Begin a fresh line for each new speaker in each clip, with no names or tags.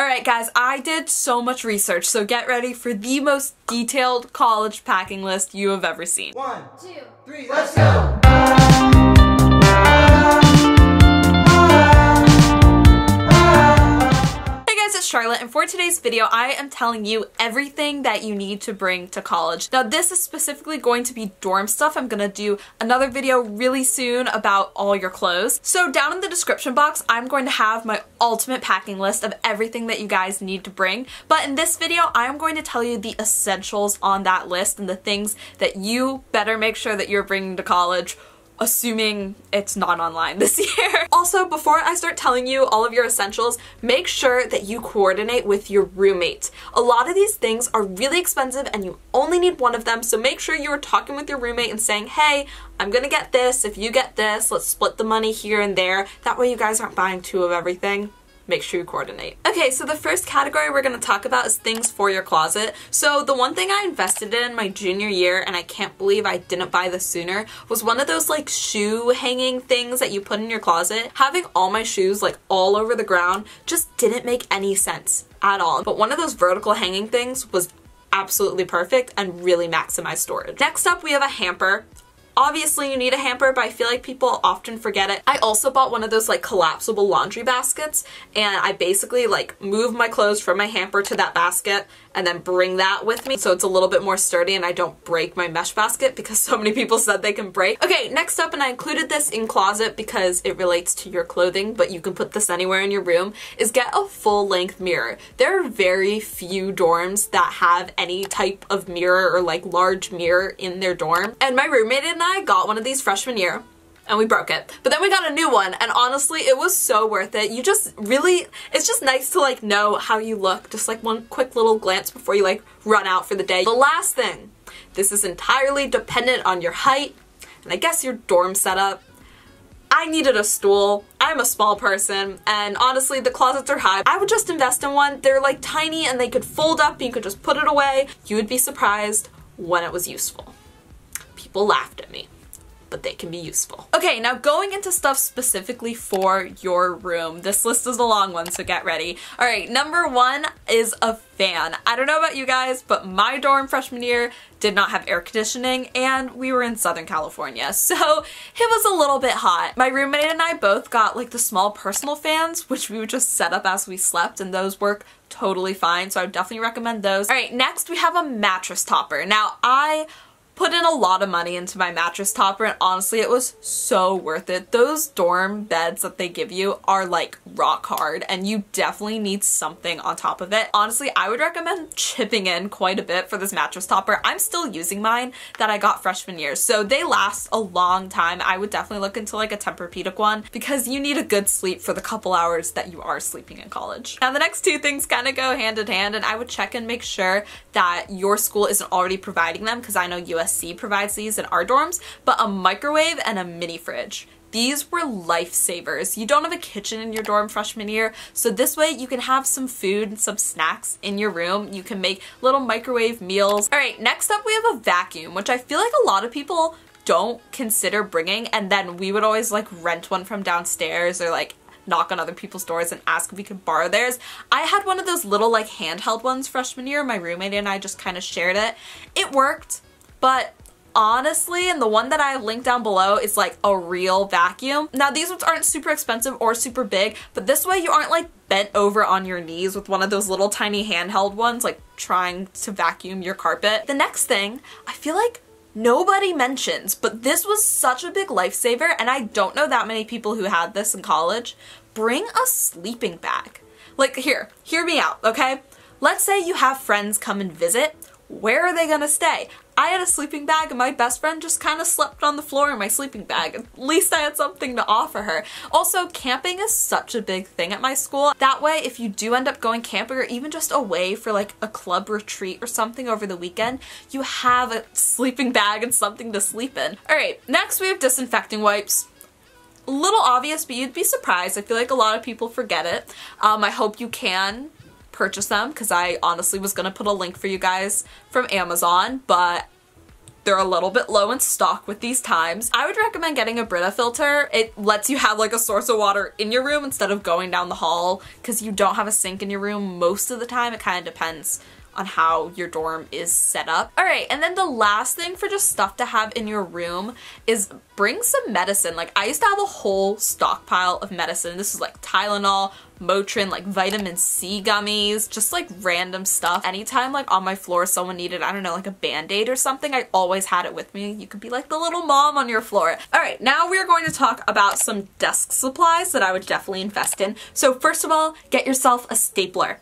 Alright guys, I did so much research, so get ready for the most detailed college packing list you have ever seen.
1, 2, 3, let's go!
It's Charlotte, and for today's video I am telling you everything that you need to bring to college. Now this is specifically going to be dorm stuff. I'm gonna do another video really soon about all your clothes. So down in the description box I'm going to have my ultimate packing list of everything that you guys need to bring, but in this video I am going to tell you the essentials on that list and the things that you better make sure that you're bringing to college, assuming it's not online this year. Also, before I start telling you all of your essentials, make sure that you coordinate with your roommate. A lot of these things are really expensive and you only need one of them, so make sure you are talking with your roommate and saying, hey, I'm gonna get this, if you get this, let's split the money here and there. That way you guys aren't buying two of everything. Make sure you coordinate. Okay, so the first category we're going to talk about is things for your closet. So the one thing I invested in my junior year, and I can't believe I didn't buy this sooner, was one of those like shoe hanging things that you put in your closet. Having all my shoes like all over the ground just didn't make any sense at all. But one of those vertical hanging things was absolutely perfect and really maximized storage. Next up, we have a hamper. Obviously you need a hamper, but I feel like people often forget it. I also bought one of those like collapsible laundry baskets, and I basically like move my clothes from my hamper to that basket and then bring that with me so it's a little bit more sturdy and I don't break my mesh basket because so many people said they can break. Okay, next up, and I included this in closet because it relates to your clothing, but you can put this anywhere in your room, is get a full-length mirror. There are very few dorms that have any type of mirror or like large mirror in their dorm, and my roommate and I got one of these freshman year and we broke it. But then we got a new one, and honestly it was so worth it. You just really, it's just nice to like know how you look, just like one quick little glance before you like run out for the day. The last thing, this is entirely dependent on your height and I guess your dorm setup. I needed a stool. I'm a small person, and honestly the closets are high. I would just invest in one. They're like tiny and they could fold up and you could just put it away. You would be surprised when it was useful. People laughed at me, but they can be useful. Okay, now going into stuff specifically for your room. This list is a long one, so get ready. Alright, number one is a fan. I don't know about you guys, but my dorm freshman year did not have air conditioning, and we were in Southern California, so it was a little bit hot. My roommate and I both got like the small personal fans, which we would just set up as we slept, and those work totally fine, so I would definitely recommend those. Alright, next we have a mattress topper. Now, I put in a lot of money into my mattress topper, and honestly it was so worth it. Those dorm beds that they give you are like rock hard, and you definitely need something on top of it. Honestly, I would recommend chipping in quite a bit for this mattress topper. I'm still using mine that I got freshman year, so they last a long time. I would definitely look into like a Tempur-Pedic one because you need a good sleep for the couple hours that you are sleeping in college. Now the next two things kind of go hand in hand, and I would check and make sure that your school isn't already providing them, because I know USC provides these in our dorms, but a microwave and a mini fridge. These were lifesavers. You don't have a kitchen in your dorm freshman year, so this way you can have some food and some snacks in your room. You can make little microwave meals. Alright, next up we have a vacuum, which I feel like a lot of people don't consider bringing, and then we would always like rent one from downstairs or like knock on other people's doors and ask if we could borrow theirs. I had one of those little like handheld ones freshman year. My roommate and I just kind of shared it. It worked, but honestly, and the one that I linked down below is like a real vacuum. Now these ones aren't super expensive or super big, but this way you aren't like bent over on your knees with one of those little tiny handheld ones like trying to vacuum your carpet. The next thing, I feel like nobody mentions, but this was such a big lifesaver, and I don't know that many people who had this in college. Bring a sleeping bag. Like hear me out, okay? Let's say you have friends come and visit. Where are they gonna stay? I had a sleeping bag and my best friend just kind of slept on the floor in my sleeping bag. At least I had something to offer her. Also, camping is such a big thing at my school. That way, if you do end up going camping or even just away for like a club retreat or something over the weekend, you have a sleeping bag and something to sleep in. Alright, next we have disinfecting wipes. A little obvious, but you'd be surprised. I feel like a lot of people forget it. I hope you can purchase them, because I honestly was gonna put a link for you guys from Amazon, but they're a little bit low in stock with these times. I would recommend getting a Brita filter. It lets you have like a source of water in your room instead of going down the hall, because you don't have a sink in your room most of the time. It kind of depends on how your dorm is set up. Alright, and then the last thing for just stuff to have in your room is bring some medicine. Like, I used to have a whole stockpile of medicine. This is like Tylenol, Motrin, like vitamin C gummies, just like random stuff. Anytime like on my floor someone needed, I don't know, like a band-aid or something, I always had it with me. You could be like the little mom on your floor. Alright, now we're going to talk about some desk supplies that I would definitely invest in. So first of all, get yourself a stapler.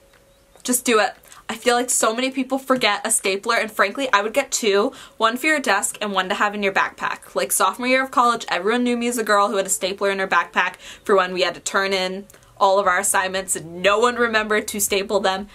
Just do it. I feel like so many people forget a stapler, and frankly, I would get two. One for your desk and one to have in your backpack. Like sophomore year of college, everyone knew me as a girl who had a stapler in her backpack for when we had to turn in all of our assignments and no one remembered to staple them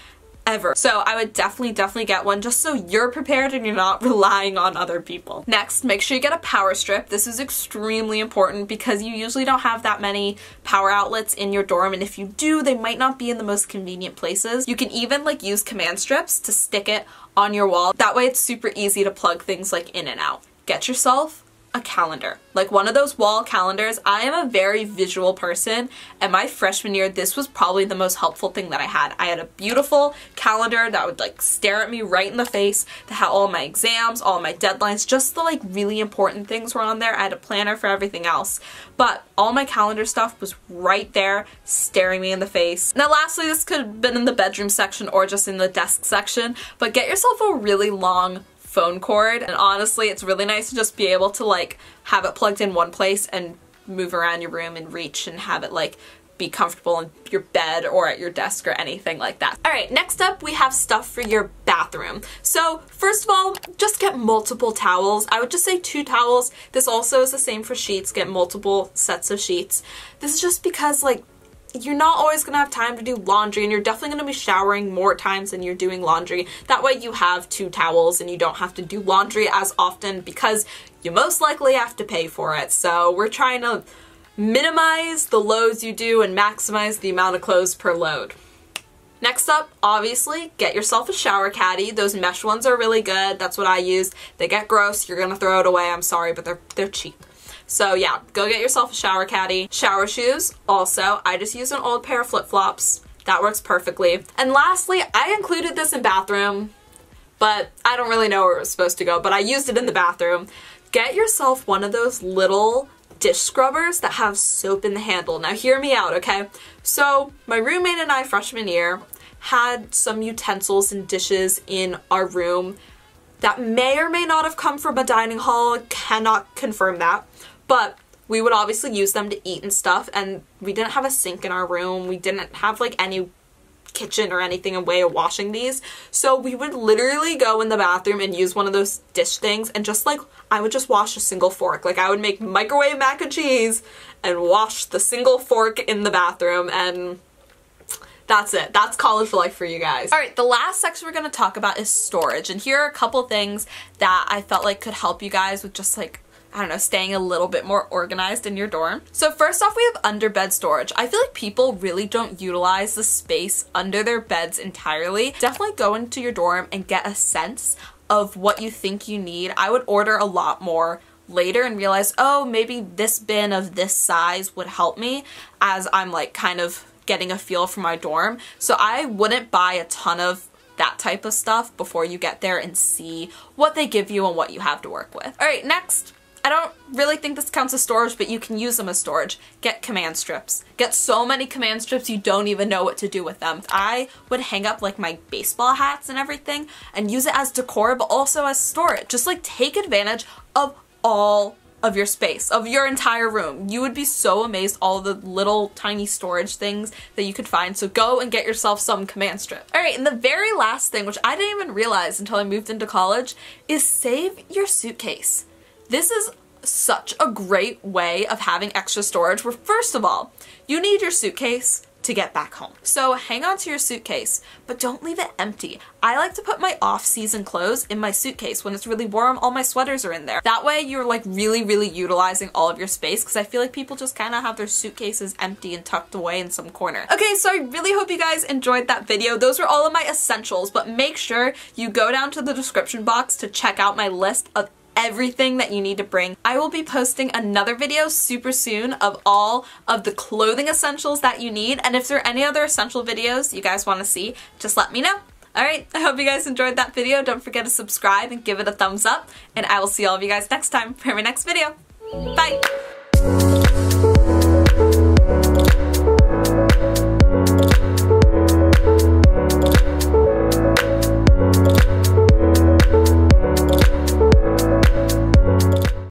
ever. So I would definitely get one just so you're prepared and you're not relying on other people. Next, make sure you get a power strip. This is extremely important because you usually don't have that many power outlets in your dorm, and if you do, they might not be in the most convenient places. You can even like use command strips to stick it on your wall. That way it's super easy to plug things like in and out. Get yourself a calendar, like one of those wall calendars. I am a very visual person, and my freshman year, this was probably the most helpful thing that I had. I had a beautiful calendar that would like stare at me right in the face, that had all my exams, all my deadlines, just the like really important things were on there. I had a planner for everything else, but all my calendar stuff was right there staring me in the face. Now lastly, this could have been in the bedroom section or just in the desk section, but get yourself a really long phone cord, and honestly it's really nice to just be able to like have it plugged in one place and move around your room and reach and have it like be comfortable in your bed or at your desk or anything like that. Alright, next up we have stuff for your bathroom. So first of all, just get multiple towels. I would just say 2 towels. This also is the same for sheets. Get multiple sets of sheets. This is just because like you're not always gonna have time to do laundry, and you're definitely gonna be showering more times than you're doing laundry. That way you have 2 towels and you don't have to do laundry as often because you most likely have to pay for it. So we're trying to minimize the loads you do and maximize the amount of clothes per load. Next up, obviously, get yourself a shower caddy. Those mesh ones are really good. That's what I used. They get gross. You're gonna throw it away. I'm sorry, but they're cheap. So yeah, go get yourself a shower caddy. Shower shoes, also, I just use an old pair of flip-flops. That works perfectly. And lastly, I included this in bathroom, but I don't really know where it was supposed to go, but I used it in the bathroom. Get yourself one of those little dish scrubbers that have soap in the handle. Now hear me out, okay? So my roommate and I freshman year had some utensils and dishes in our room that may or may not have come from a dining hall. Cannot confirm that. But we would obviously use them to eat and stuff, and we didn't have a sink in our room. We didn't have like any kitchen or anything, a way of washing these. So we would literally go in the bathroom and use one of those dish things, and just like, I would just wash a single fork. Like I would make microwave mac and cheese and wash the single fork in the bathroom, and that's it. That's college life for you guys. Alright, the last section we're going to talk about is storage, and here are a couple things that I felt like could help you guys with just like, I don't know, staying a little bit more organized in your dorm. So first off, we have under bed storage. I feel like people really don't utilize the space under their beds entirely. Definitely go into your dorm and get a sense of what you think you need. I would order a lot more later and realize, oh, maybe this bin of this size would help me as I'm like kind of getting a feel for my dorm. So I wouldn't buy a ton of that type of stuff before you get there and see what they give you and what you have to work with. Alright, next. I don't really think this counts as storage, but you can use them as storage. Get command strips. Get so many command strips you don't even know what to do with them. I would hang up like my baseball hats and everything and use it as decor, but also as storage. Just like take advantage of all of your space, of your entire room. You would be so amazed all the little tiny storage things that you could find. So go and get yourself some command strip. Alright, and the very last thing, which I didn't even realize until I moved into college, is save your suitcase. This is such a great way of having extra storage where, first of all, you need your suitcase to get back home. So hang on to your suitcase, but don't leave it empty. I like to put my off-season clothes in my suitcase. When it's really warm, all my sweaters are in there. That way you're like really utilizing all of your space, because I feel like people just kind of have their suitcases empty and tucked away in some corner. Okay, so I really hope you guys enjoyed that video. Those were all of my essentials, but make sure you go down to the description box to check out my list of everything that you need to bring. I will be posting another video super soon of all of the clothing essentials that you need, and if there are any other essential videos you guys want to see, just let me know. Alright, I hope you guys enjoyed that video. Don't forget to subscribe and give it a thumbs up, and I will see all of you guys next time for my next video. Bye!